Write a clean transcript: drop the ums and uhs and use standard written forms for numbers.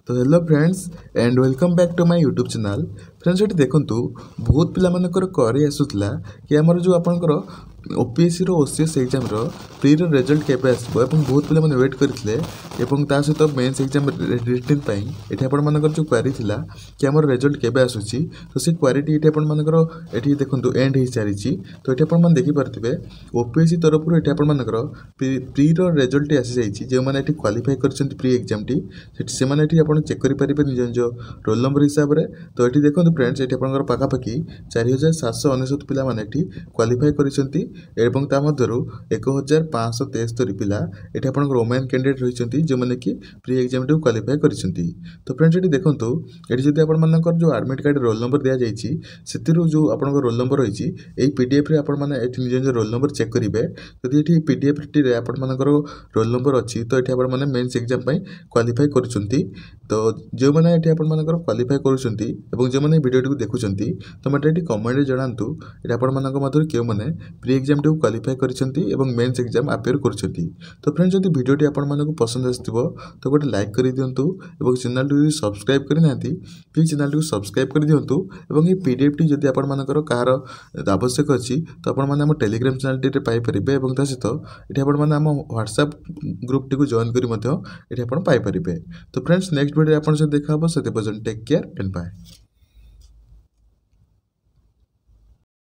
तो hello friends and welcome back to my YouTube channel. Friends ये देखूँ बहुत पिला करी आसूला कि आमर जो आपंकर OPSC OCS exam pre result केबे आसो और बहुत पिला वेट करते सहित मेन्स एग्जाम रिटन ये आपर जो क्वारी थिला कि आमर रिजल्ट केबे आसूची तो से क्वारीटी ये आपर ये देखूँ एंड हो सारी तो ये आप देखिपे ओपीएससी तरफ ये आपर प्री रिजल्ट आसी जाइए जो मैंने क्वालिफाई कर प्री एग्जाम टी से आप चेक करेंगे निज निज रोल नंबर हिसाब से। तो ये देखो फ्रेंड्स ये पाखापाखि 4799 पिला क्वालिफाई कर 1573 पिला ये आप रोमान कैंडिडेट रही जो मैंने कि प्री एग्जाम टी क्वालिफाई कर। तो फ्रेंड्स ये देखो ये जब आप जो एडमिट कार्ड रोल नंबर दि जाइए से जो आप रोल नंबर रही है पीडीएफ रे आपण माने निज निज रोल नंबर चेक करेंगे जदि ये पीडीएफ टी आपर रोल नंबर अच्छी तो ये आप मेन्स एग्जाम क्वालिफाई कर। तो जो मैंने ये आपर क्वालिफाई कर जो मैंने वीडियो देखुं तो मत ये कमेंट जनातु ये आपर क्यों मैंने प्री एग्जाम टी क्वालिफाई कर मेन्स एग्जाम अपेयर कर। तो फ्रेंड्स जब वीडियो आपको पसंद आसो तो गोटे लाइक कर दिंतु और चैनल टी सब्सक्राइब करना प्लीज चैनल टी सब्सक्राइब कर दिंतु और ये पीडीएफ टी जब आपर कहार आवश्यक अच्छी तो आप टेलीग्राम चैनल टी पाइपर और सहित ये आप व्हाट्सएप ग्रुप टी जॉइन कर पाइपर। तो फ्रेंड्स नेक्स्ट वीडियो आप देखा से टेक केयर एंड बाय।